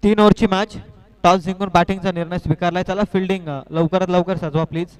3 ओव्हरची match. Toss जिंकून बॅटिंगचा निर्णय स्वीकारलाय. चला फिल्डिंग लवकरात लवकर सजवा प्लीज.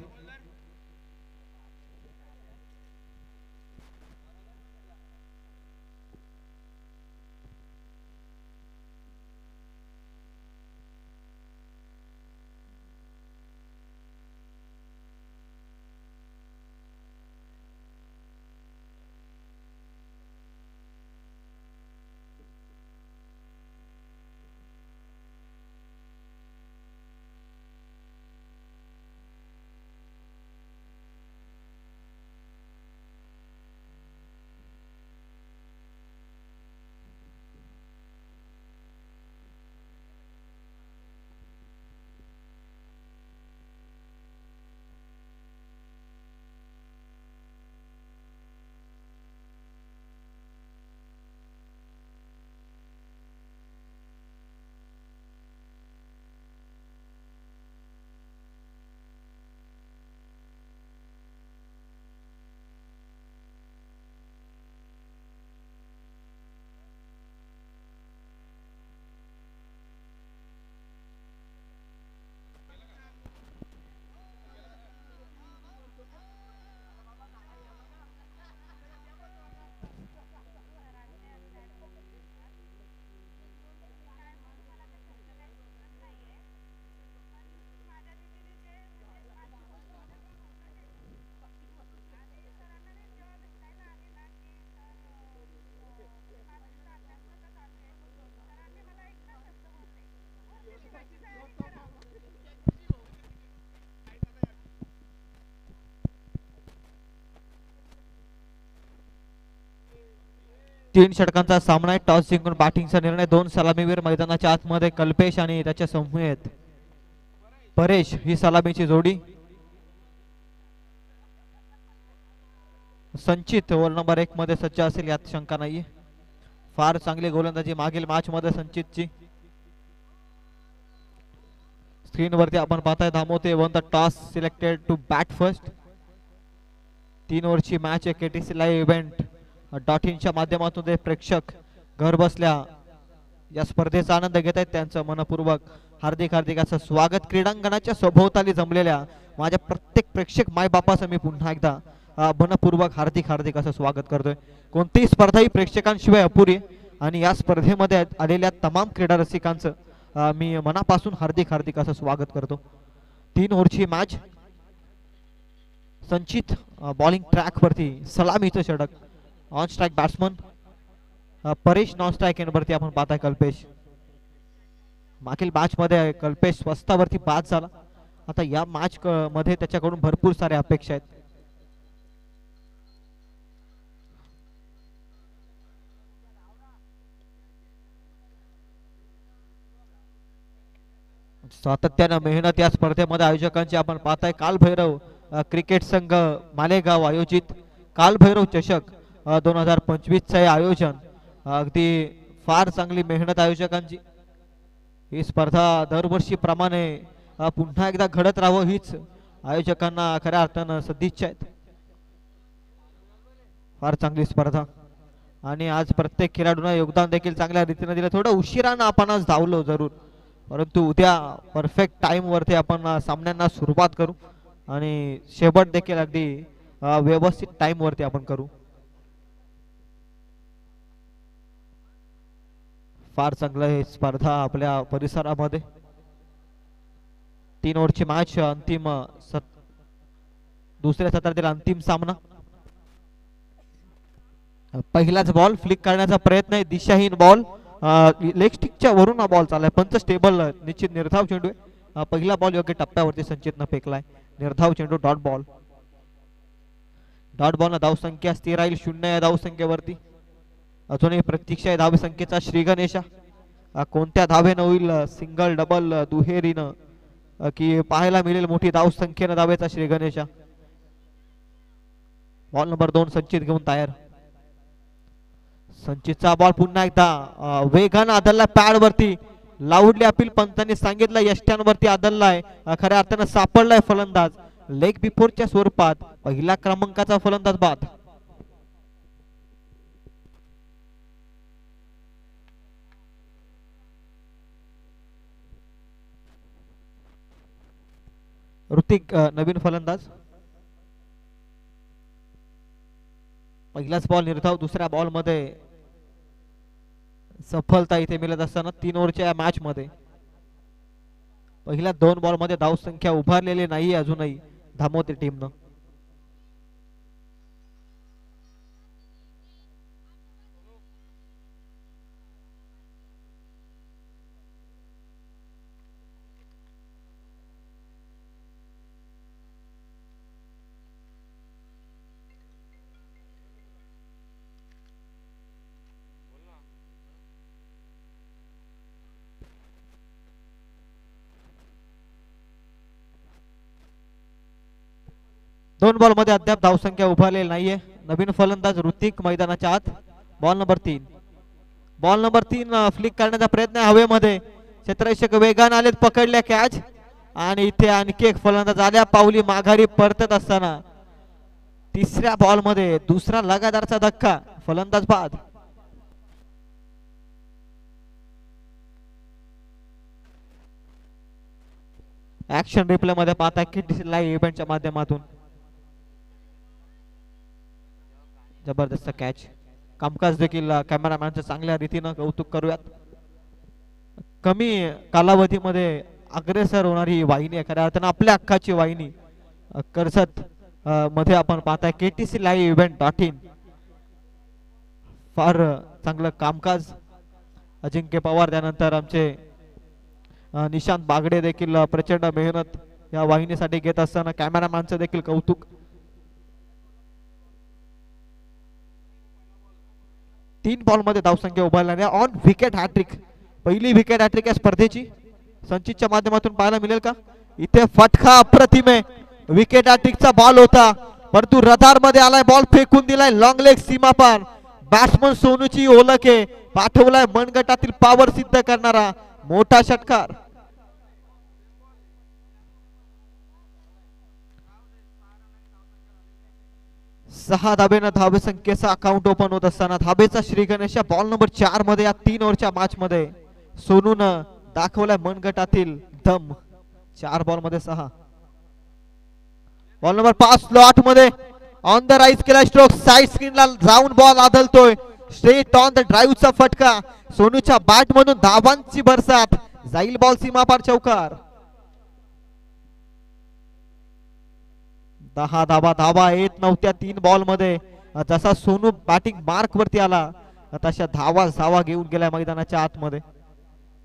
तीन षटकांचा सामना आहे. टॉस जिंकून बॅटिंगचा निर्णय. 2 सलामीवीर मैदानाच्या आतमध्ये. कल्पेश आणि त्याच्या समूहेत परेश ही सलामीची जोडी. संचित ओव्हर नंबर 1 मध्ये सज्ज असेल यात शंका नाहीये. फार चांगली गोलंदाजी मागील मॅच मध्ये संचितची. स्क्रीन वरती आपण पाहताय Dhamote won the toss selected to bat first. 3 ओव्हरची मॅच आहे. केटीसी लाईव्ह इव्हेंट .in च्या माध्यमातून ते प्रेक्षक घर बसल्या या स्पर्धेचा आनंद घेत आहेत. त्यांचं मनपूर्वक हार्दिक हार्दिक असं स्वागत. क्रीडांगणाच्या सभोवताली जमलेल्या माझ्या प्रत्येक प्रेक्षक मायबापाचं मी पुन्हा एकदा मनपूर्वक हार्दिक हार्दिक असं स्वागत करतोय. कोणतीही स्पर्धा ही प्रेक्षकांशिवाय अपुरी आणि या स्पर्धेमध्ये आलेल्या तमाम क्रीडा रसिकांचं मी मनापासून हार्दिक हार्दिक असं स्वागत करतो. 3 ओव्हरची मॅच. संचित बॉलिंग ट्रॅक वरती सलामीचं षटक. On strike batsman Paresh. Non strike end वरती आपण पाहताय कल्पेश. मागील मॅच मध्ये कल्पेश स्वस्तावरती बाद झाला. आता या मॅच मध्ये त्याच्याकडून भरपूर साऱ्या अपेक्षा आहेत. सातत्यानं मेहनत या स्पर्धेमध्ये आयोजकांची आपण पाहताय. कालभैरव क्रिकेट संघ मालेगाव आयोजित कालभैरव चषक 2025 चे आयोजन. अगदी फार चांगली मेहनत आयोजकांची. ही स्पर्धा दरवर्षी प्रमाणे पुन्हा एकदा घडत राहावं हीच आयोजकांना खऱ्या अर्थानं सदिच्छा आहेत. फार चांगली स्पर्धा आणि आज प्रत्येक खेळाडूंना योगदान देखील चांगल्या रीतीने दिलं. थोडं उशिरानं आपण आज धावलो जरूर, परंतु उद्या परफेक्ट टाइम वरती आपण सामन्यांना सुरुवात करू आणि शेवट देखील अगदी व्यवस्थित टाइम वरती आपण करू. फार चांगलं हे स्पर्धा आपल्या परिसरामध्ये. 3 ओव्हरची मॅच. अंतिम दुसऱ्या सत्रातील अंतिम सामना. पहिलाच बॉल फ्लिक करण्याचा प्रयत्न आहे. दिशाहीन बॉल. लेग स्टिकच्या वरून हा बॉल चाललाय. पंच स्टेबल निश्चित निर्धाव चेंडू आहे. पहिला बॉल योग्य टप्प्यावरती संचितनं फेकलाय. निर्धाव चेंडू. Dot ball. Dot ball. धावसंख्या स्थिर राहील 0 या धावसंख्येवरती. अजूनही प्रतीक्षा आहे धावसंख्येचा श्रीगणेशा. कोणत्या धावेनं होईल सिंगल डबल दुहेरीनं की पाहायला मिळेल मोठी धावसंख्येनं धावेचा श्रीगणेशा. बॉल नंबर 2 संचित घेऊन तयार. संचितचा बॉल पुन्हा एकदा वेगानं आदलला पॅड वरती. लाऊडली अपील पंतांनी सांगितलं यष्ट्यांवरती आदललाय. खऱ्या अर्थानं सापडलाय फलंदाज. लेग बिफोरच्या स्वरूपात पहिला क्रमांकाचा फलंदाज बाद. ऋतिक नवीन फलंदाज. पहिलाच बॉल निर्धाव. दुसऱ्या बॉल मध्ये सफलता इथे मिळत असताना 3 ओव्हरच्या मॅच मध्ये पहिल्या 2 बॉल मध्ये धाव संख्या उभारलेली नाही अजूनही धामोते टीमनं. दोन बॉल मध्ये अद्याप धावसंख्या उभारलेली नाहीये. नवीन फलंदाज ऋतिक मैदानाच्या आत. Ball number 3. Ball number 3 flick करण्याचा प्रयत्न हवेमध्ये. क्षेत्ररक्षक वेगाने आलेत, पकडल्या कॅच आणि इथे आणखी एक फलंदाज आल्या पावली माघारी परतत असताना तिसऱ्या बॉल मध्ये दुसरा लगातारचा धक्का. फलंदाज बाद. ऍक्शन रिप्ले मध्ये पाहता KTC लाईव्ह इव्हेंटच्या माध्यमातून जबरदस्त कॅच. कामकाज देखील कॅमेरामॅनचं चांगल्या रीतीनं कौतुक करूयात. कमी कालावधीमध्ये अग्रेसर होणारी वाहिनी आहे खऱ्या अर्थानं आपल्या हक्काची वाहिनी. कर्जत मध्ये आपण पाहताय KTC लाईव्ह इव्हेंट.in. फार चांगलं कामकाज. अजिंक्य पवार त्यानंतर आमचे निशांत बागडे देखील प्रचंड मेहनत या वाहिनीसाठी घेत असताना कॅमेरामॅनचं देखील कौतुक. 3 बॉल मध्ये धावसंख्या उभारल्याने ऑन विकेट हॅट्रिक. पहिली विकेट हॅट्रिक या स्पर्धेची संचितच्या माध्यमातून पाहायला मिळेल का? इथे फटका अप्रतिम आहे. विकेट हॅट्रिकचा बॉल होता परंतु रडार मध्ये आलाय. बॉल फेकून दिलाय लॉंग लेग सीमा पार. बॅट्समन सोनूची ओळख आहे. पाठवलाय मनगटातील पॉवर सिद्ध करणारा मोठा षटकार. सहा धाबेनं धावसंख्येचा अकाउंट ओपन होत असताना धाबेचा श्री गणेश बॉल नंबर 4 मध्ये या 3 ओव्हरच्या मॅच मध्ये सोनूनं दाखवलाय मनगटातील दम. 4 बॉल मध्ये 6. बॉल नंबर 5 स्लॉट मध्ये ऑन द राईज केला स्ट्रोक. साइड स्क्रीनला जाऊन बॉल आदळतोय. स्ट्रेट ऑन द ड्राईव्हचा फटका. सोनूच्या बॅट मधून धावांची बरसात. जाईल बॉल सीमापार चौकार. 10 धावा येत नव्हत्या 3 बॉल मध्ये. जसा सोनू बॅटिंग मार्क वरती आला तशा धावा घेऊन गेल्या मैदानाच्या आतमध्ये.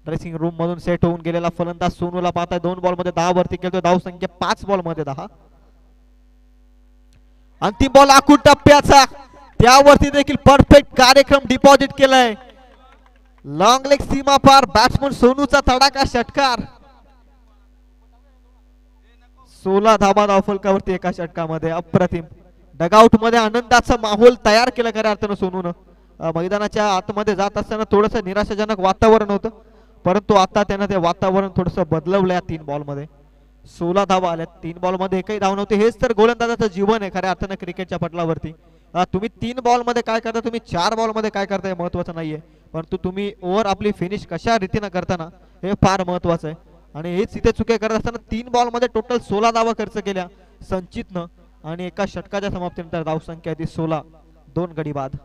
ड्रेसिंग रूम मधून सेट होऊन गेलेला फलंदाज सोनूला पाहताय 2 बॉल मध्ये 10 वरती खेळतोय. धाव संख्या 5 बॉल मध्ये 10. अंतिम बॉल आखूड टप्प्याचा. त्यावरती देखील परफेक्ट कार्यक्रम डिपॉझिट केलाय. लॉंग लेग सीमा पार. बॅट्समन सोनूचा तडाखा षटकार. 16 धाबा धावफलकावरती एका षटकामध्ये. अप्रतिम. डगआउट मध्ये आनंदाचा माहोल तयार केला खऱ्या अर्थानं सोनूनं. मैदानाच्या आतमध्ये जात असताना थोडंसं निराशाजनक वातावरण होतं परंतु आता त्यानं ते वातावरण थोडंसं बदलवलं. 3 बॉल मध्ये 16 धावा आल्या. 3 बॉल मध्ये एकही धाव नव्हती. हेच तर गोलंदाजाचं जीवन आहे खऱ्या अर्थानं क्रिकेटच्या पटलावरती. तुम्ही 3 बॉल मध्ये काय करता, तुम्ही 4 बॉल मध्ये काय करताय महत्वाचं नाहीये परंतु तुम्ही ओव्हर आपली फिनिश कशा रीतीनं करताना हे फार महत्वाचं आहे. आणि हेच इथे चुके करत असताना 3 बॉल मध्ये टोटल 16 धावा खर्च केल्या संचितनं आणि एका षटकाच्या समाप्तीनंतर धावसंख्या ती 16. 2 गडी बाद.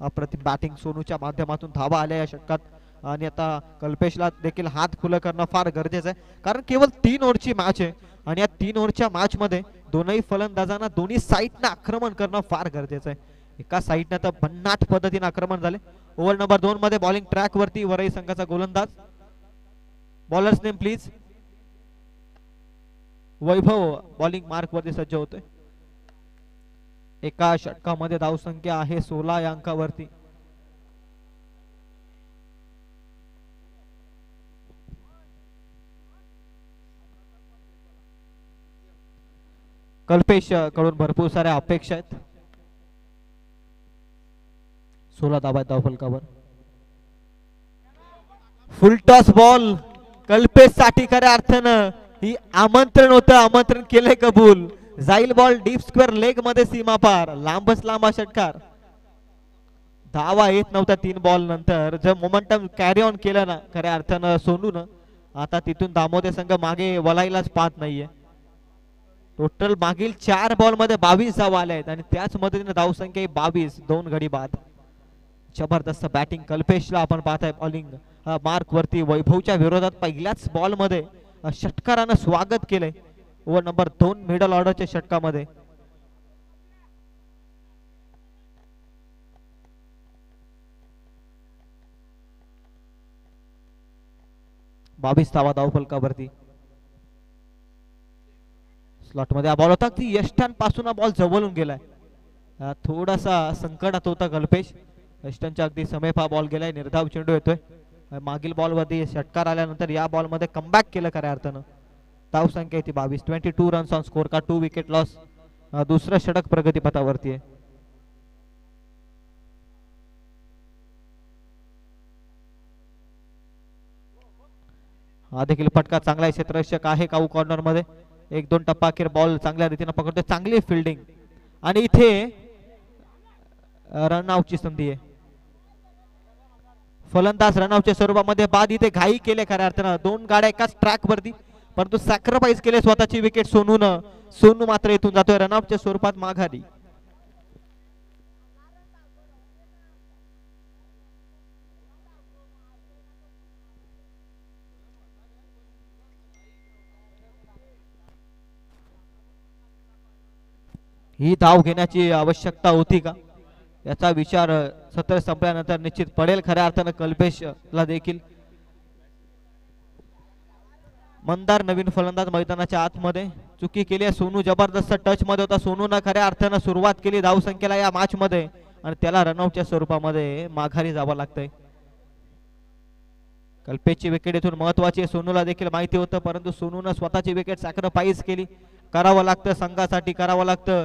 अप्रतिम बॅटिंग सोनूच्या माध्यमातून धावा आल्या या षटकात. आणि आता कल्पेशला देखील हात खुलं करणं फार गरजेचं आहे कारण केवळ 3 ओव्हरची मॅच आहे आणि या 3 ओव्हरच्या मॅच मध्ये दोनही फलंदाजांना दोन्ही साईडनं आक्रमण करणं फार गरजेचं आहे. एका साईडनं तर भन्नाट पद्धतीने आक्रमण झाले. ओव्हर नंबर 2 मध्ये बॉलिंग ट्रॅक वरती वरई संघाचा गोलंदाज. Bowlers name please. Vaibhav bowling mark वरती सज्ज होतोय. एका षटकामध्ये धावसंख्या आहे 16 या अंकावरती. कल्पेश कडून भरपूर साऱ्या अपेक्षा आहेत. 16 धावा धावफलकावर. फुल टॉस बॉल कल्पेश साठी खऱ्या अर्थानं ही आमंत्रण होतं. आमंत्रण केले कबूल. जाईल बॉल डीप स्क्वेअर लेग मध्ये सीमा पार. लांबच लांबा षटकार. धावा येत नव्हता 3 बॉल नंतर. जर मोमेंटम कॅरी ऑन केलं ना खऱ्या अर्थानं सोनून आता तिथून दामोदर संघ मागे वलायलाच पाहत नाहीये. टोटल मागील 4 बॉल मध्ये 22 धावा आल्या आहेत आणि त्याच मदतीने धावसंख्या 22, 2 गडी बाद. जबरदस्त बॅटिंग कल्पेशला आपण पाहताय बॉलिंग मार्क वरती. वैभवच्या विरोधात पहिल्याच बॉल मध्ये षटकारानं स्वागत केलंय ओव्हर नंबर 2 मिडल ऑर्डरच्या षटकामध्ये. बावीस धावा धावफलकावरती. स्लॉट मध्ये हा बॉल होता की यष्टांपासून हा बॉल जवळून गेलाय. थोडासा संकटात होता कल्पेश. यष्टांच्या अगदी समीप हा बॉल गेलाय. निर्धाव चेंडू येतोय. मागील बॉल वरती षटकार आल्यानंतर या बॉल मध्ये कमबॅक केलं खऱ्या अर्थानं. धाव संख्या येते 22. 22 रन्स ऑन स्कोर का 2 विकेट लॉस. दुसरं षटक प्रगतीपथावरती आहे. हा देखील फटका चांगला आहे. क्षेत्ररक्षक आहे काऊ कॉर्नर मध्ये. 1-2 टप्पा अखेर बॉल चांगल्या रीतीने पकडतोय. चांगली फिल्डिंग आणि इथे रनआउटची संधी आहे. फलंदाज रनआउटच्या स्वरूपामध्ये बाद. इथे घाई केले खऱ्या अर्थानं. 2 गाड्या एकाच ट्रॅक वरती परंतु सॅक्रिफाईस केले स्वतःची विकेट सोनू मात्र इथून जातोय रनआउटच्या स्वरूपात माघारी. ही धाव घेण्याची आवश्यकता होती का याचा विचार सत्र संपल्यानंतर निश्चित पडेल खऱ्या अर्थानं कल्पेशला देखील. मंदार नवीन फलंदाज मैदानाच्या आतमध्ये. चुकी केली आहे. सोनू जबरदस्त टच मध्ये होता. सोनूनं खऱ्या अर्थानं सुरुवात केली धाव संख्येला या मॅच मध्ये आणि त्याला रनआउटच्या स्वरूपामध्ये माघारी जावं लागतंय. कल्पेशची विकेट इथून महत्वाची आहे. सोनूला देखील माहिती होतं परंतु सोनूनं स्वतःची विकेट सॅक्रिफाईस केली. करावं लागतं संघासाठी, करावं लागतं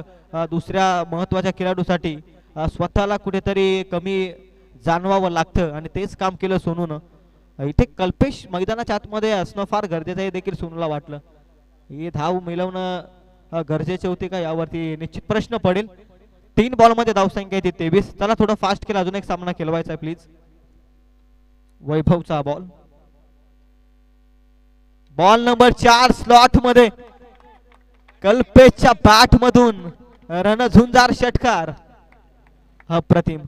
दुसऱ्या महत्वाच्या खेळाडूसाठी. स्वतःला कुठेतरी कमी जाणवावं लागतं आणि तेच काम केलं सोनूनं. इथे कल्पेश मैदानाच्या आतमध्ये असणं फार गरजेचं आहे देखील सोनूला वाटलं. ही धाव मिळवणं गरजेचे होते का यावरती निश्चित प्रश्न पडेल. 3 बॉल मध्ये धावसंख्या येते 23. चला थोडं फास्ट केलं. अजून एक सामना खेळवायचा आहे प्लीज. वैभवचा बॉल. बॉल नंबर 4 स्लॉट मध्ये कल्पेशच्या बॅट मधून रणझुंजार षटकार. अप्रतिम.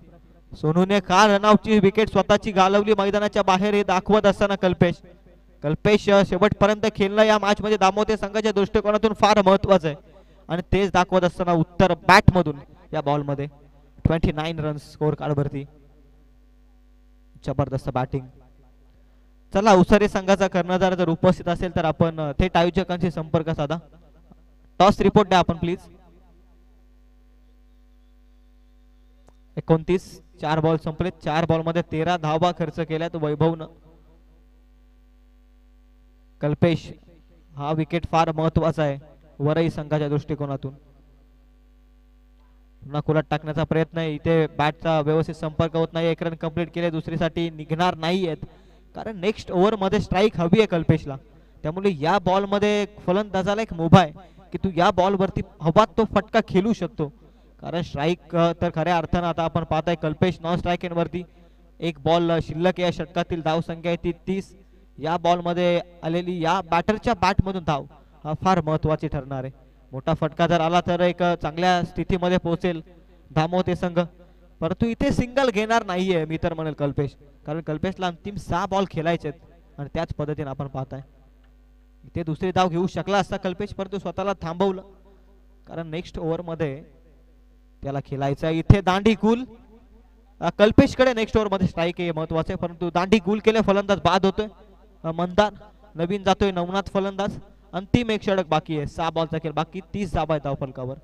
सोनूने का रनआउटची विकेट स्वतःची घालवली मैदानाच्या बाहेर हे दाखवत असताना कल्पेश शेवटपर्यंत खेळणं या मॅच मध्ये दामोते संघाच्या दृष्टिकोनातून फार महत्वाचं आहे आणि तेच दाखवत असताना उत्तर बॅट मधून या बॉल मध्ये 29 रन्स स्कोर कार्ड वरती. जबरदस्त बॅटिंग. चला उसारे संघाचा कर्णधार जर उपस्थित असेल तर आपण थेट आयोजकांशी संपर्क साधा. टॉस रिपोर्ट द्या आपण प्लीज. 29. 4 बॉल संपले. 4 बॉल मध्ये 13 धावा खर्च केल्यात वैभवनं. कल्पेश हा विकेट फार महत्वाचा आहे वरई संघाच्या दृष्टिकोनातून. पुन्हा कुलात टाकण्याचा प्रयत्न आहे. इथे बॅटचा व्यवस्थित संपर्क होत नाही. 1 रन कंप्लीट केले. दुसरीसाठी निघणार नाहीयेत कारण नेक्स्ट ओव्हर मध्ये स्ट्राईक हवी आहे कल्पेशला. त्यामुळे या बॉल मध्ये फलंदाजाला एक मुभा आहे की तू या बॉल वरती हवा तो फटका खेळू शकतो कारण स्ट्राईक तर खऱ्या अर्थानं आता आपण पाहताय कल्पेश नॉन स्ट्राईक एंड वरती. 1 बॉल शिल्लक या षटकातील धाव संख्या आहे ती 30. या बॉल मध्ये आलेली या बॅटरच्या बॅट मधून धाव हा फार महत्वाची ठरणार आहे. मोठा फटका जर आला तर एक चांगल्या स्थितीमध्ये पोहोचेल दामोते संघ परंतु इथे सिंगल घेणार नाहीये मी तर म्हणेल कल्पेश कारण कल्पेशला अंतिम 6 बॉल खेळायचे आणि त्याच पद्धतीने आपण पाहताय इथे दुसरी धाव घेऊ शकला असता कल्पेश परंतु स्वतःला थांबवलं कारण नेक्स्ट ओव्हर मध्ये त्याला खेळायचं. इथे दांडी गुल कल्पेशकडे नेक्स्ट ओव्हर मध्ये स्ट्राईक हे महत्वाचं आहे परंतु दांडी गुल केले फलंदाज बाद होतोय. मंदार नवीन जातोय. नवनाथ फलंदाज. अंतिम 1 षटक बाकी आहे. 6 बॉलचा खेळ बाकी. 30 धावा आहेत धावफलकावर.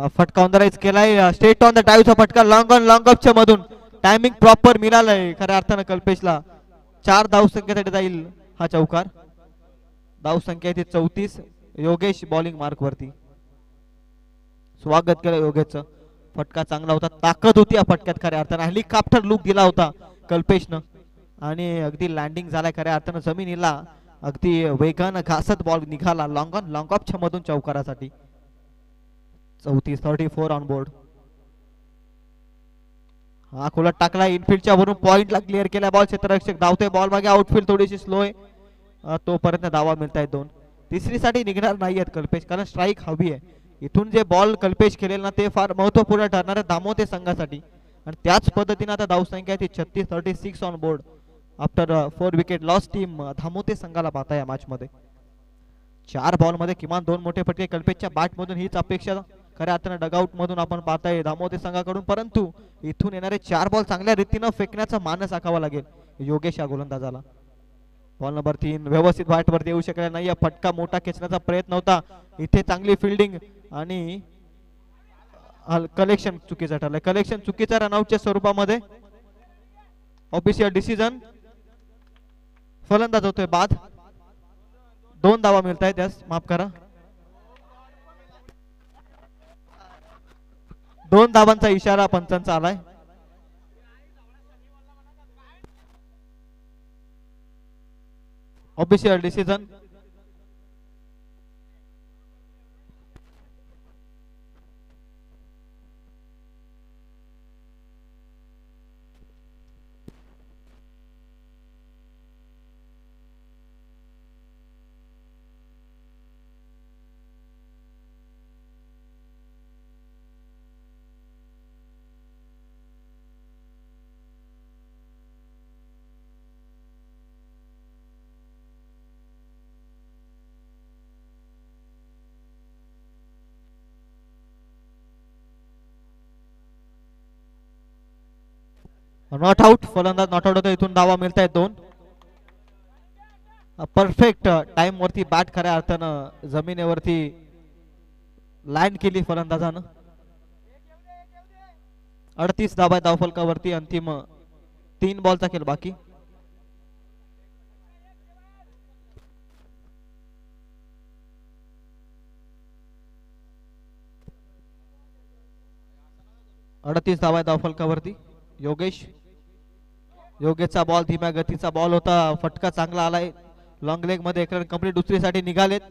फटका ऑन द राईज केलाय, स्ट्रेट ऑन द डाईव्हचा फटका लॉंग ऑन लॉंग ऑफच्या मधून टायमिंग प्रॉपर मिळालंय खऱ्या अर्थानं कल्पेशला. 4 धावसंख्येसाठी जाईल हा चौकार. धावसंख्या ती 34. योगेश बॉलिंग मार्क वरती. स्वागत केलं योगेशचं. फटका चांगला होता, ताकद होती या फटक्यात खऱ्या अर्थानं. हेलिकॉप्टर लुक दिला होता कल्पेशनं आणि अगदी लँडिंग झालाय खऱ्या अर्थानं जमिनीला. अगदी वेगानं घासत बॉल निघाला लॉंग ऑन लॉंग ऑफच्या मधून चौकारासाठी. 34 ऑन बोर्ड. हा खोलत टाकला इनफिल्डच्या वरून पॉइंटला क्लिअर केला बॉल. क्षेत्ररक्षक धावते बॉल मागे. आउटफील्ड थोडीशी स्लो आहे, तोपर्यंत धावा मिळत आहेत 2. तिसरीसाठी निघणार नाहीयेत कल्पेश, कारण स्ट्राईक हवी आहे. इथून जे बॉल कल्पेश केलेला ना ते फार महत्वपूर्ण ठरणार आहे दामोते संघासाठी. आणि त्याच पद्धतीने आता धावसंख्या ती 36 on board after 4 wicket loss. Team Dhamote संघाला पाहता या मॅच मध्ये. 4 बॉल मध्ये किमान 2 मोठे फटके कल्पेशच्या बॅट मधून हीच अपेक्षा खऱ्या अर्थानं डगआउट मधून आपण पाहताय धामोते संघाकडून. परंतु इथून येणारे 4 बॉल चांगल्या रीतीनं फेकण्याचा मानस आखावा लागेल योगेश या गोलंदाजाला. बॉल नंबर 3 व्यवस्थित बॅट वरती येऊ शकला नाही. फटका मोठा खेचण्याचा प्रयत्न होता इथे. चांगली फिल्डिंग आणि कलेक्शन चुकीचं ठरलंय. कलेक्शन चुकीच्या रनआउटच्या स्वरूपामध्ये. Official decision. फलंदाज होतोय बाद. 2 धावा मिळत आहेत त्यास, माफ करा. 2 धावांचा इशारा पंचांचा आलाय. Official decision. Not out. फलंदाज नॉट आउट होता. इथून धावा मिळत आहेत 2. परफेक्ट टाइम वरती बॅट खऱ्या अर्थानं जमिनीवरती लँड केली फलंदाजानं. 38 धावा धावफलकावरती. अंतिम 3 बॉलचा खेळ बाकी. अडतीस धावा धावफलकावरती. योगेशचा बॉल धीम्या गतीचा बॉल होता. फटका चांगला आलाय लॉंग लेग मध्ये. एक रन कंप्लीट. दुसरीसाठी निघालेत.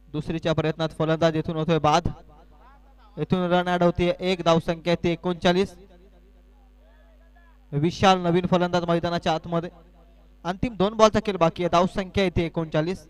दुसरीच्या प्रयत्नात फलंदाज इथून होतोय बाद. इथून रन ऍड होती. 1 धावसंख्या ती 39. विशाल नवीन फलंदाज मैदानाच्या आतमध्ये. अंतिम 2 बॉलचा खेळ बाकी आहे. धावसंख्या येते 39.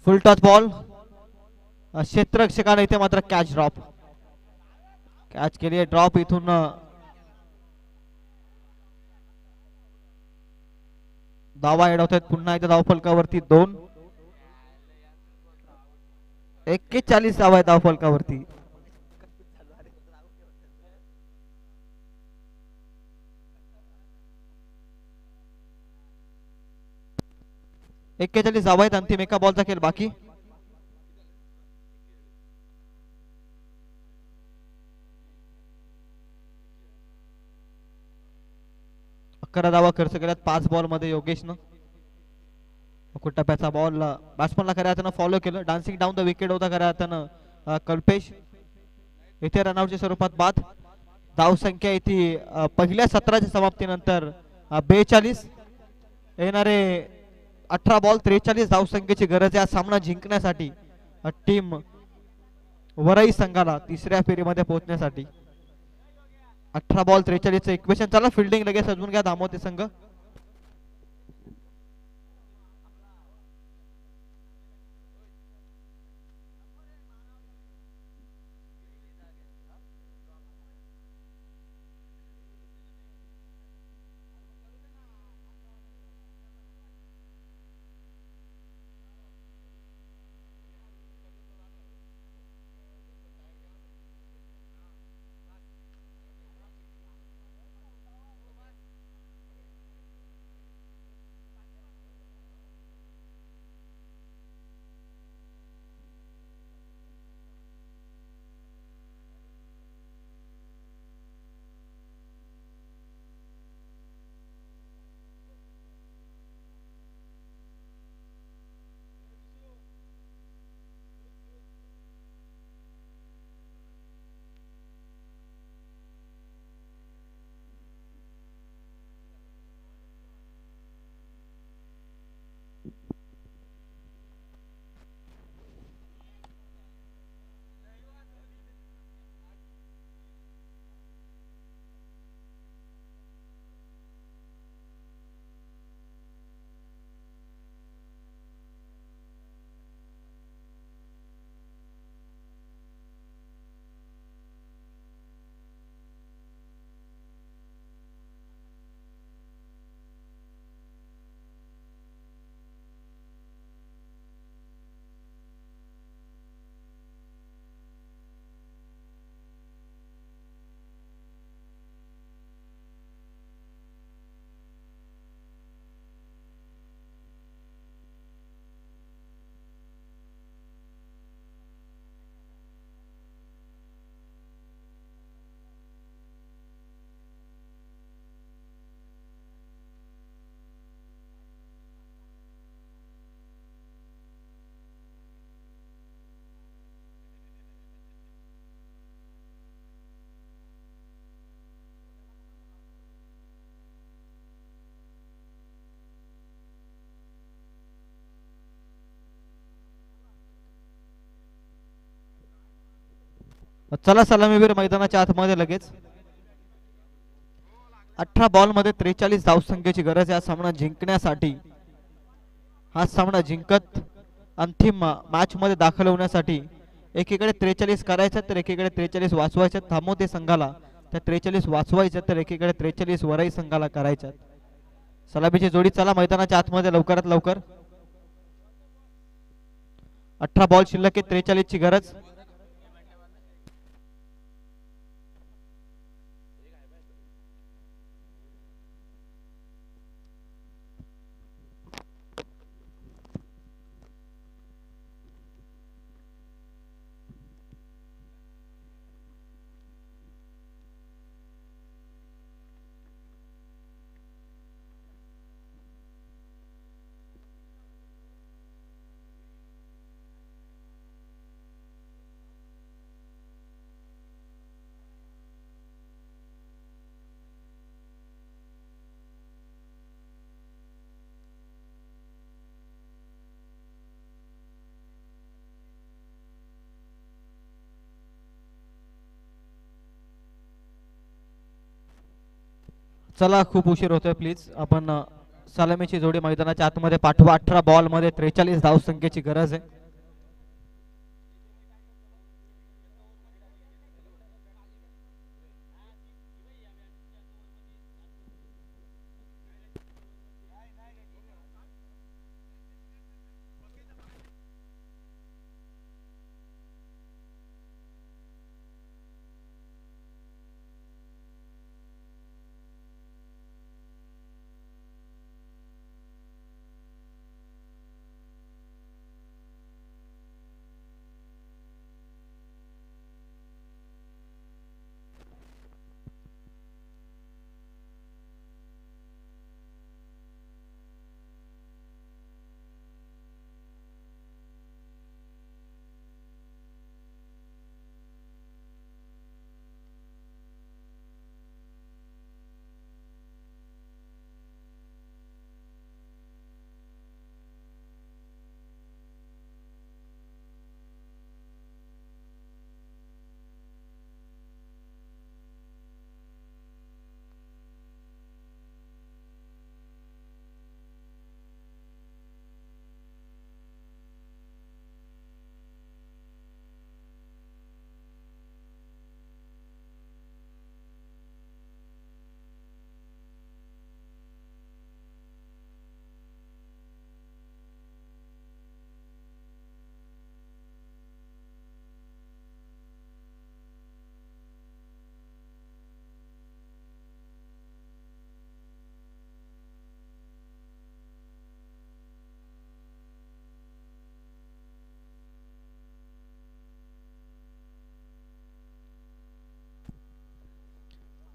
फुल टच बॉल. क्षेत्ररक्षकाने इथे मात्र कॅच ड्रॉप. कॅच केली आहे ड्रॉप. इथून धावा एड होत आहेत पुन्हा एकदा धावफलकावरती 2. 41 धावा आहेत धावफलकावरती. धावा आहेत. अंतिम 1 बॉलचा खेळ बाकी. धावा खर्च केल्यात 5 बॉल मध्ये योगेशनं. टप्प्याचा बॉल बॅट्समनला खऱ्या अर्थानं फॉलो केलं. डान्सिंग डाऊन द विकेट होता खऱ्या अर्थानं कल्पेश. इथे रनआउटच्या स्वरूपात बाद. धावसंख्या इथे पहिल्या सत्राच्या समाप्तीनंतर 42. येणारे 18 बॉल 43 धावसंख्येची गरज आहे सामना जिंकण्यासाठी टीम वराई संघाला तिसऱ्या फेरीमध्ये पोहोचण्यासाठी. 18 बॉल 43 इक्वेशन. चला फिल्डिंग लगेच सजवून घ्या धामोते संघ. चला सलामीवीर मैदानाच्या आतमध्ये लगेच. 18 बॉल मध्ये 43 धावसंख्येची गरज आहे हा सामना जिंकण्यासाठी. हा सामना जिंकत अंतिम मॅच मध्ये दाखल होण्यासाठी एकीकडे 43 करायचं तर एकीकडे 43 वाचवायचं धामोते संघाला, त्या 43 वाचवायचं तर एकीकडे 43 वरई संघाला करायच्यात. सलामीची जोडी चला मैदानाच्या आतमध्ये लवकरात लवकर. 18 बॉल शिल्लक आहे, 43 ची गरज. चला खूप उशीर होतोय, प्लीज आपण सलामीची जोडी मैदानाच्या आतमध्ये पाठवा. 18 बॉल मध्ये 43 धावसंख्येची गरज आहे.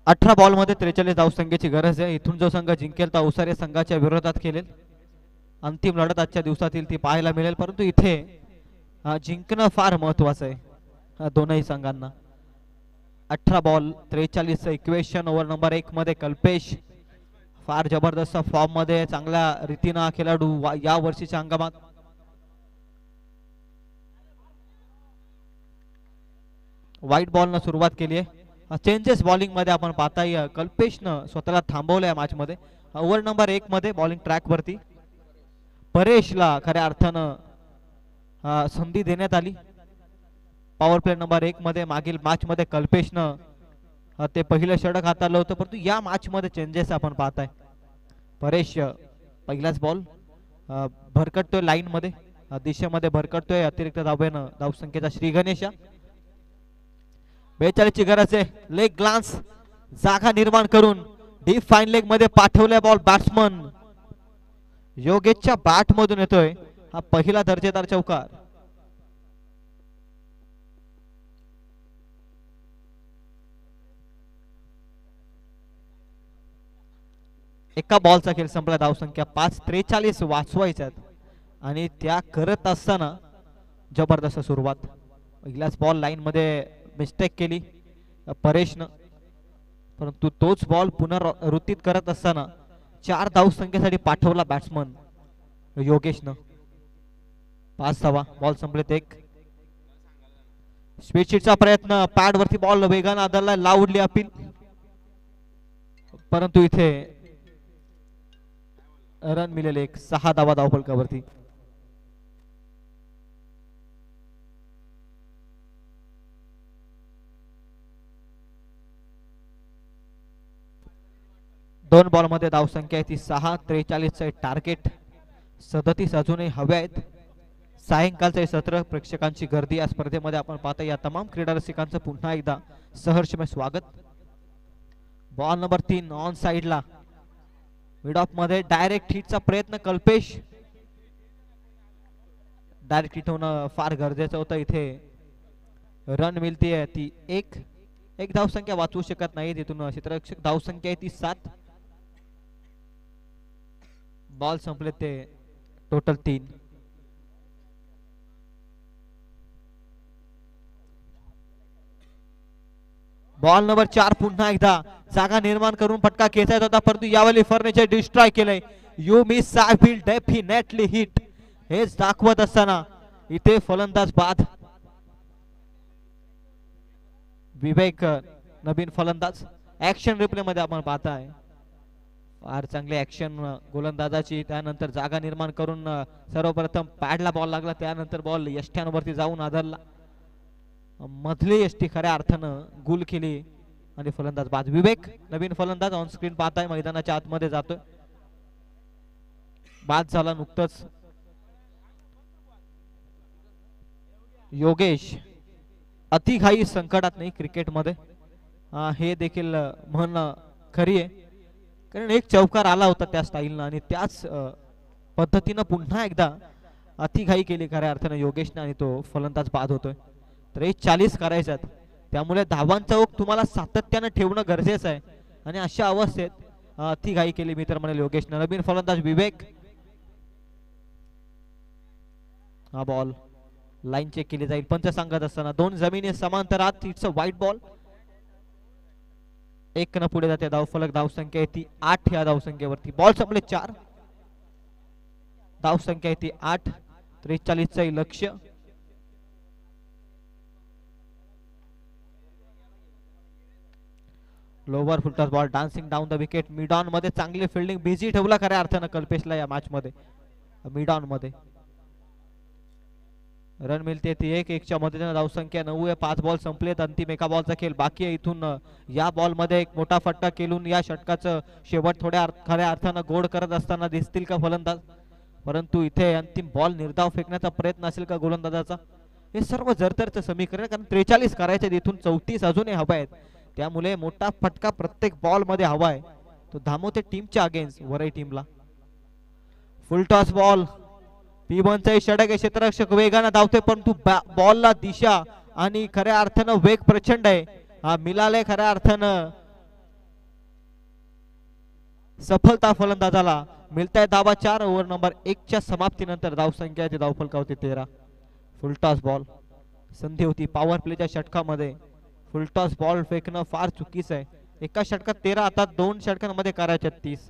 अठरा बॉल मध्ये 43 धावसंख्येची गरज आहे. इथून जो संघ जिंकेल तो अवसारे संघाच्या विरोधात खेळेल. अंतिम लढत आजच्या दिवसातील ती पाहायला मिळेल, परंतु इथे जिंकणं फार महत्वाचं आहे दोनही संघांना. 18 बॉल 43 इक्वेशन. ओव्हर नंबर 1 मध्ये कल्पेश फार जबरदस्त फॉर्म मध्ये, चांगल्या रीतीने खेळाडू या वर्षीच्या हंगामात. व्हाईट बॉल न सुरुवात केली आहे. चेंजेस बॉलिंग मध्ये आपण पाहताय, कल्पेशनं स्वतःला थांबवलंय मॅच मध्ये. ओव्हर नंबर 1 मध्ये बॉलिंग ट्रॅक वरती परेशला खऱ्या अर्थानं संधी देण्यात आली. पॉवर प्ले नंबर 1 मध्ये मागील मॅच मध्ये कल्पेशनं ते पहिलं षटक हाताळलं होतं, परंतु या मॅच मध्ये चेंजेस आपण पाहताय. परेश पहिलाच बॉल भरकटतोय लाईन मध्ये, दिशेमध्ये भरकटतोय. अतिरिक्त धावेनं धावसंख्येचा श्री गणेश. 42 ची गरज आहे. लेग ग्लान्स जागा निर्माण करून डीप फाईन लेग मध्ये पाठवलाय बॉल. बॅट्समन योगेशच्या बॅट मधून येतोय हा पहिला दर्जेदार चौकार. एका बॉलचा खेळ संपला. धावसंख्या 5. 43 वाचवायच्यात आणि त्या करत असताना जबरदस्त सुरुवात. पहिलाच बॉल लाईन मध्ये मिस्टेक केली परेशनं, परंतु तोच बॉल पुनरावृत्तीत करत असताना 4 धावसंख्येसाठी पाठवला बॅट्समन योगेशनं. 5 धावा. बॉल संपलेत. 1 स्पीडशीटचा प्रयत्न, पॅड वरती बॉल वेगाने आदळला, लाऊडली अपील, परंतु इथे रन मिळाले. 6 धावा धावफलकावरती. दोन बॉल मध्ये धावसंख्या आहे ती 6. 43 टार्गेट. 37 अजूनही हवे आहेत. सायंकाळचे सत्र, प्रेक्षकांची गर्दी या स्पर्धेमध्ये आपण पाहता. या तमाम क्रीडा रसिकांचं पुन्हा एकदा सहर्षमय स्वागत. बॉल नंबर 3 ऑन साइडला, मिड ऑफ मध्ये डायरेक्ट हिटचा प्रयत्न. कल्पेश, डायरेक्ट हिट होणं फार गरजेचं होतं. इथे रन मिळते ती एक धावसंख्या वाचवू शकत नाही तिथून क्षेत्ररक्षक. धावसंख्या आहे ती 7. बॉल संपले ते टोटल 3. बॉल नंबर 4 पुन्हा एकदा जागा निर्माण करून फटका खेचायचा होता, परंतु यावेळी फर्निचर डिस्ट्रॉय केलंय. You miss I will definitely hit हेच दाखवत असताना इथे फलंदाज बाद. विवेक नवीन फलंदाज. ऍक्शन रिप्ले मध्ये आपण पाहताय फार चांगली ऍक्शन गोलंदाजाची. त्यानंतर जागा निर्माण करून सर्वप्रथम पॅडला बॉल लागला, त्यानंतर बॉल यष्ट्यांवरती जाऊन आदरला. मधली यष्टी खऱ्या अर्थानं गुल केली आणि फलंदाज बाद. विवेक नवीन फलंदाज ऑन स्क्रीन पाहताय, मैदानाच्या आतमध्ये जातोय. बाद झाला नुकतंच योगेश. अतिघाई संकटात नाही क्रिकेटमध्ये, हे देखील म्हण खरी आहे. कारण एक चौकार आला होता त्या स्टाईलनं आणि त्याच पद्धतीनं पुन्हा एकदा अतिघाई केली खऱ्या अर्थानं योगेशने आणि तो फलंदाज बाद होतोय. तर 40 करायच्यात, त्यामुळे धावांचा ओघ तुम्हाला सातत्यानं ठेवणं गरजेचं आहे आणि अशा अवस्थेत अतिघाई केली मी तर म्हणेल योगेशने. नवीन फलंदाज विवेक. हा बॉल लाईन चेक केली जाईल पंच सांगत असताना. 2 जमिनी समांतरात. It's a white ball. 1 न पुढे जाते धावफलक. धावसंख्या आहे ती 8 या धावसंख्येवरती. बॉल संपले 4. धावसंख्या आहे ती 8. 43 लक्ष. Lower full toss ball dancing down the wicket. Mid on मध्ये चांगली फिल्डिंग, बिझी ठेवला खऱ्या अर्थानं कल्पेशला या मॅच मध्ये. मिड ऑन मध्ये रन मिळते ती 1 मदतीने. धावसंख्या 9 आहे. 5 बॉल संपलेत. अंतिम एका बॉलचा खेळ बाकी आहे. इथून या बॉल मध्ये एक मोठा फटका केलून या षटकाचं शेवट थोड्या खऱ्या अर्थानं गोड करत असताना दिसतील का फलंदाज, परंतु इथे अंतिम बॉल निर्धाव फेकण्याचा प्रयत्न असेल का गोलंदाजाचा. हे सर्व जरतरचं समीकरण, कारण 43 करायचे, इथून 34 अजूनही हवा आहेत. त्यामुळे मोठा फटका प्रत्येक बॉल मध्ये हवाय. तो धामवते टीमच्या अगेन्स्ट वरई टीमला. फुल टॉस बॉल. P1चा षटक आहे. क्षेत्ररक्षक वेगाने धावते, परंतु बॉलला दिशा आणि खऱ्या अर्थानं वेग प्रचंड आहे. हा मिळाले खऱ्या अर्थानं सफलता फलंदाजाला. मिळताय धावा 4. ओव्हर नंबर 1च्या समाप्तीनंतर धावसंख्या ती धावफलकावरती 13. Full toss ball. संधी होती पॉवर प्लेच्या षटकामध्ये. फुलटॉस बॉल फेकणं फार चुकीचं आहे. एका षटकात 13, आता 2 षटकांमध्ये करायचे 30.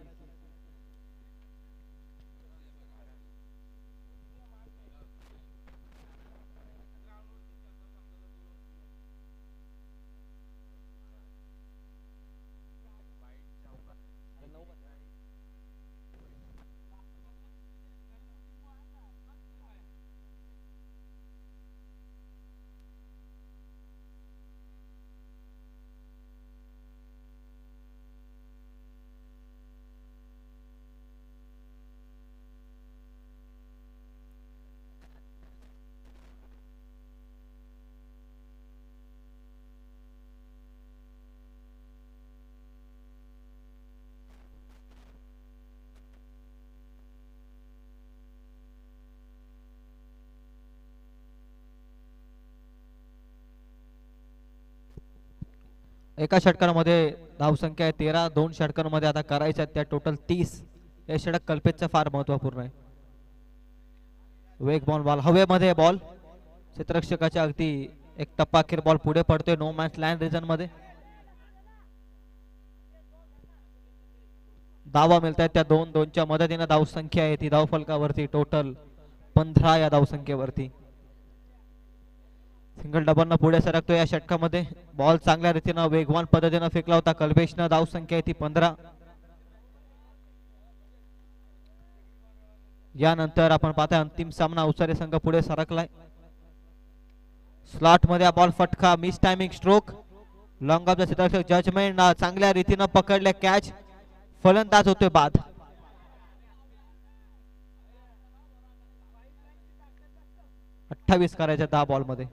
एका षटकांमध्ये धावसंख्या आहे 13. 2 षटकांमध्ये आता करायच्या त्या टोटल 30. हे षटक कल्पेशचं फार महत्वपूर्ण आहे. वेग बॉल हवेमध्ये बॉल. क्षेत्ररक्षकाच्या अगदी एक टप्पाखीर बॉल पुढे पडतोय नो मॅच लँड रिजन मध्ये. धावा मिळतात त्या 2-2च्या मदतीने. धावसंख्या आहे ती धावफलकावरती टोटल 15 या धावसंख्येवरती. सिंगल डबलनं पुढे सरकतो या षटकामध्ये. बॉल चांगल्या रीतीनं वेगवान पद्धतीनं फेकला होता कल्पेशनं. धाव संख्या आहे ती 15. यानंतर आपण पाहताय अंतिम सामना उसारे संघ पुढे सरकलाय. स्लॉट मध्ये बॉल फटका, miss timing stroke. Long off the क्षेत्ररक्षक जजमेंट चांगल्या रीतीनं पकडले कॅच. फलंदाज होतोय बाद. 28 करायच्या 10 बॉल मध्ये.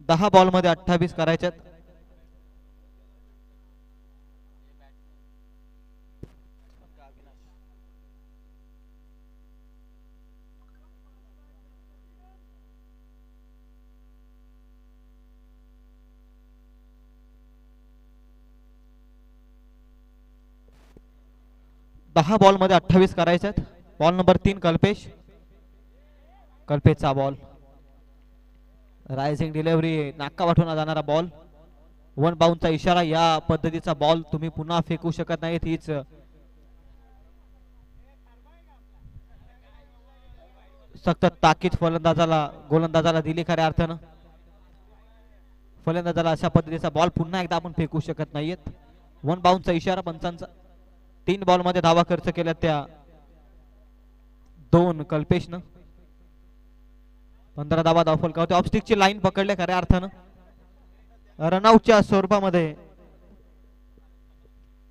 दहा बॉल मध्ये 28 करायच्यात. दहा बॉल मध्ये 28 करायच्यात. Ball number 3 Kalpesh. कल्पेशचा बॉल. रायझिंग डिलिव्हरी, नाका वाठून जाणारा बॉल. वन बाउंडचा इशारा. या पद्धतीचा बॉल तुम्ही पुन्हा फेकू शकत नाहीत. हीच सक्त ताकीद फलंदाजाला गोलंदाजाला दिली खऱ्या अर्थानं. फलंदाजाला अशा पद्धतीचा बॉल पुन्हा एकदा आपण फेकू शकत नाहीयेत. वन बाउंडचा इशारा पंचांचा. 3 बॉल मध्ये धावा खर्च केल्या त्या 2 कल्पेशनं. 15 धावा धावफलक होते. ऑफस्टिकची लाईन पकडले खऱ्या अर्थानं. रनआउटच्या स्वरूपामध्ये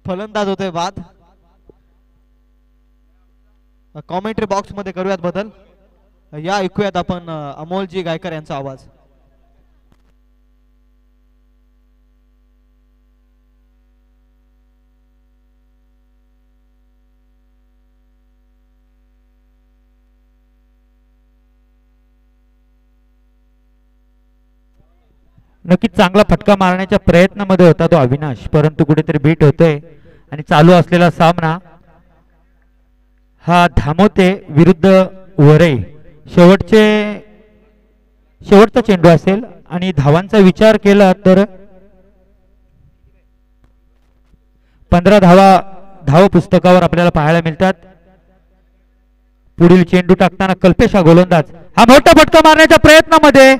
फलंदाज होते बाद. कॉमेंट्री बॉक्स मध्ये करूयात बदल. या ऐकूयात आपण अमोलजी गायकर यांचा आवाज. नक्कीच चांगला फटका मारण्याच्या प्रयत्नामध्ये होता तो अविनाश, परंतु कुठेतरी बीट होतोय. आणि चालू असलेला सामना हा धामोते विरुद्ध वरई शेवटचा चेंडू असेल. आणि धावांचा विचार केला तर 15 धाव पुस्तकावर आपल्याला पाहायला मिळतात. पुढील चेंडू टाकताना कल्पेश हा गोलंदाज. हा मोठा फटका मारण्याच्या प्रयत्नामध्ये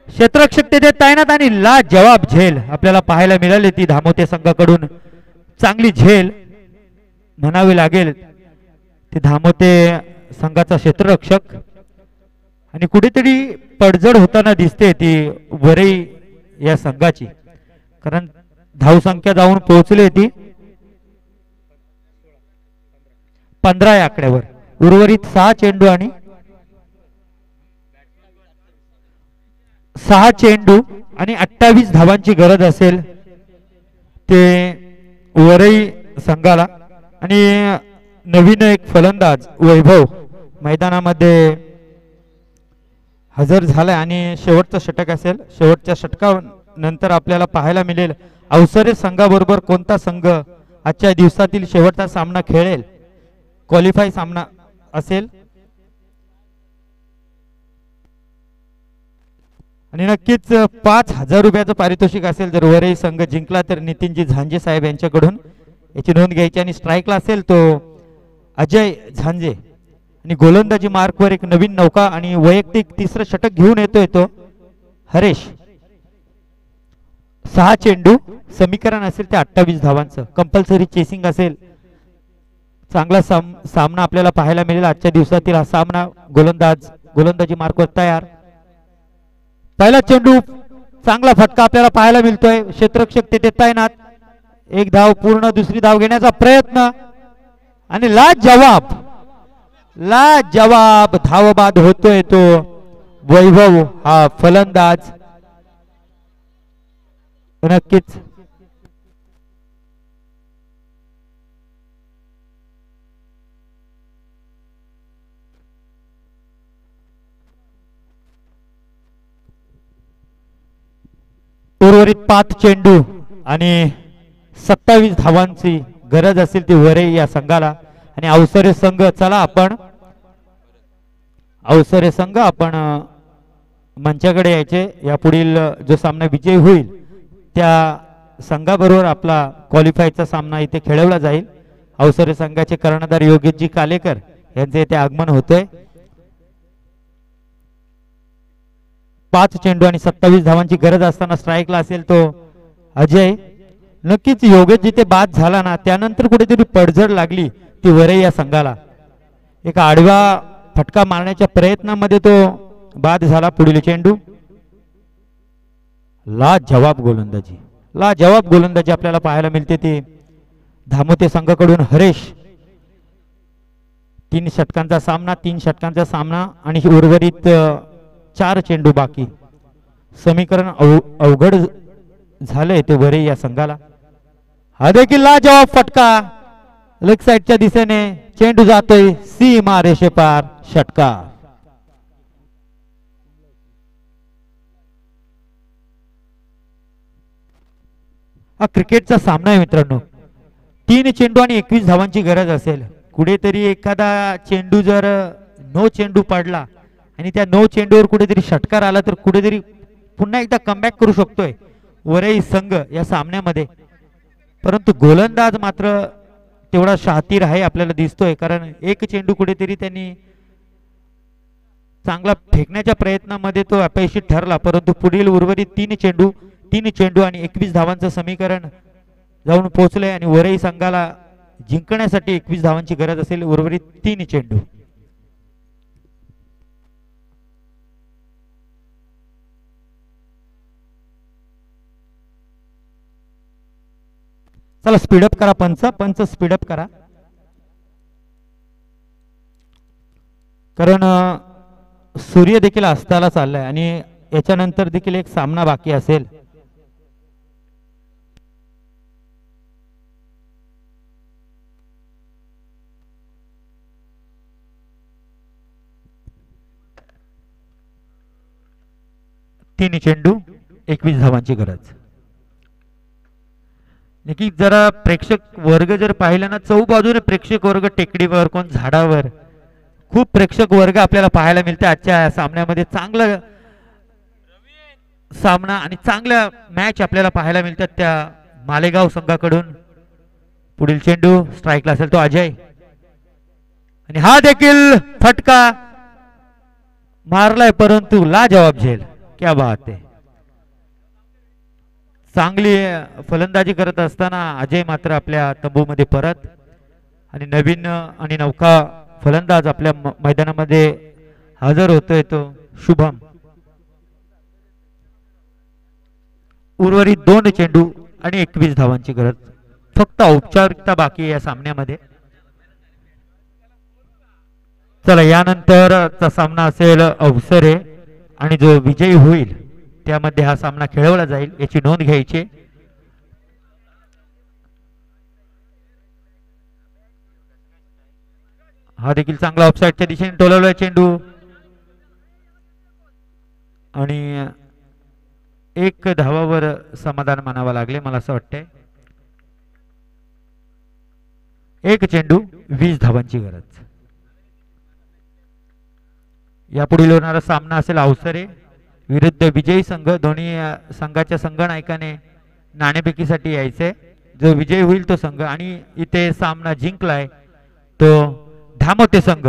क्षेत्ररक्षक तेथे तैनात आणि ला जवाब झेल आपल्याला पाहायला मिळाली. ती धामोते संघाकडून चांगली झेल म्हणावी लागेल. ते धामोते संघाचा क्षेत्ररक्षक. आणि कुठेतरी पडझड होताना दिसते ती वरई या संघाची, कारण धावसंख्या जाऊन पोहोचली ती 15 या आकड्यावर. उर्वरित 6 चेंडू आणि 28 धावांची गरज असेल ते वरई संघाला. आणि नवीन एक फलंदाज वैभव मैदानामध्ये हजर झालाय आणि शेवटचा षटक असेल. शेवटच्या षटकानंतर आपल्याला पाहायला मिळेल अवसरे संघाबरोबर कोणता संघ आजच्या दिवसातील शेवटचा सामना खेळेल. क्वालिफाय सामना असेल. आणि नक्कीच 5,000 रुपयाचं पारितोषिक असेल जर वरई संघ जिंकला तर. नितीनजी झांजे साहेब यांच्याकडून याची नोंद घ्यायची. आणि स्ट्राईकला असेल तो अजय झांजे. आणि गोलंदाजी मार्कवर एक नवीन नौका आणि वैयक्तिक 3रं षटक घेऊन येतोय तो हरेश. 6 चेंडू, समीकरण असेल ते 28 धावांचं. कंपल्सरी चेसिंग असेल. चांगला सामना आपल्याला पाहायला मिळेल आजच्या दिवसातील हा सामना. गोलंदाजी मार्कवर तयार. पहिला चेंडू, चांगला फटका आपल्याला पाहायला मिळतोय. क्षेत्ररक्षक तेथे तैनात. 1 धाव पूर्ण. दुसरी धाव घेण्याचा प्रयत्न आणि लाजवाब धावबाद होतोय तो वैभव हा फलंदाज. नक्कीच उर्वरित 5 चेंडू आणि 27 धावांची गरज असेल ती वरई या संघाला. आणि अवसरे संघ चला आपण अवसरे संघ आपण मंचाकडे यायचे. यापुढील जो सामना विजयी होईल त्या संघाबरोबर आपला क्वालिफायचा सामना इथे खेळवला जाईल. अवसरे संघाचे कर्णधार योगेशजी कालेकर यांचे इथे आगमन होतंय. 5 चेंडू आणि 27 धावांची गरज असताना स्ट्राईकला असेल तो अजय. नक्कीच योगेश जिथे बाद झाला ना त्यानंतर कुठेतरी पडझड लागली ती वरई या संघाला. एक आडवा फटका मारण्याच्या प्रयत्नामध्ये तो बाद झाला. पुढील चेंडू लाजवाब गोलंदाजी आपल्याला पाहायला मिळते ती धामोते संघाकडून हरेश. 3 षटकांचा सामना आणि उर्वरित 4 चेंडू बाकी. समीकरण अवघड झालंय ते वरई या संघाला. हा देखील लाजवाब फटका लेग साइडच्या दिशेने. चेंडू जातोय सीमा रेषेपार. षटकार. हा क्रिकेटचा सामना आहे मित्रांनो. 3 चेंडू आणि 21 धावांची गरज असेल. कुठेतरी एखादा चेंडू जर नो चेंडू पडला आणि त्या नो चेंडूवर कुठेतरी षटकार आला तर कुठेतरी पुन्हा एकदा कमबॅक करू शकतोय वरई संघ या सामन्यामध्ये. परंतु गोलंदाज मात्र तेवढा शातीर आहे आपल्याला दिसतोय. कारण एक चेंडू कुठेतरी त्यांनी चांगला फेकण्याच्या प्रयत्नामध्ये तो अपयशी ठरला. परंतु पुढील उर्वरित 3 चेंडू आणि 21 धावांचं समीकरण जाऊन पोहोचलंय. आणि वरई संघाला जिंकण्यासाठी 21 धावांची गरज असेल. उर्वरित 3 चेंडू. चला स्पीडअप करा. पंच स्पीडअप करा. कारण सूर्य देखील अस्ताला चाललाय आणि याच्यानंतर देखील एक सामना बाकी असेल. तीन चेंडू 21 धावांची गरज. नक्की जरा प्रेक्षक वर्ग जर पाहिला ना चौबाजूने प्रेक्षक वर्ग, टेकडीवर कोण झाडावर, खूप प्रेक्षक वर्ग आपल्याला पाहायला मिळते आजच्या सामन्यामध्ये. चांगला सामना आणि चांगल्या मॅच आपल्याला पाहायला मिळतात त्या मालेगाव संघाकडून. पुढील चेंडू स्ट्राईकला असेल तो अजय आणि हा देखील फटका मारलाय परंतु लाजवाब झेल. क्या बात आहे. चांगली फलंदाजी करत असताना अजय मात्र आपल्या तंबूमध्ये परत. आणि नवीन आणि नौका फलंदाज आपल्या मैदानामध्ये हजर होतोय तो शुभम. उर्वरित 2 चेंडू आणि 21 धावांची गरज. फक्त औपचारिकता बाकी आहे या सामन्यामध्ये. चला यानंतरचा सामना असेल अवसरे आणि जो विजयी होईल त्यामध्ये हा सामना खेळवला जाईल याची नोंद घ्यायची. हा देखील चांगला ऑफसाईडच्या दिशेने टोलवलाय चेंडू आणि 1 धावावर समाधान मानावं लागले मला असं वाटतंय. 1 चेंडू 20 धावांची गरज. यापुढील होणारा सामना असेल अवसरे विरुद्ध विजयी संघ. दोन्ही संघाच्या संघनायकाने नाणेफेकीसाठी यायचे. जो विजयी होईल तो संघ. आणि इथे सामना जिंकलाय तो धामोते संघ.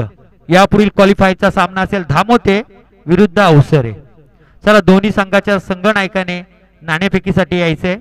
यापुढील क्वालिफायचा सामना असेल धामोते विरुद्ध अवसरे. चला दोन्ही संघाच्या संघनायकाने नाणेफेकीसाठी यायचे.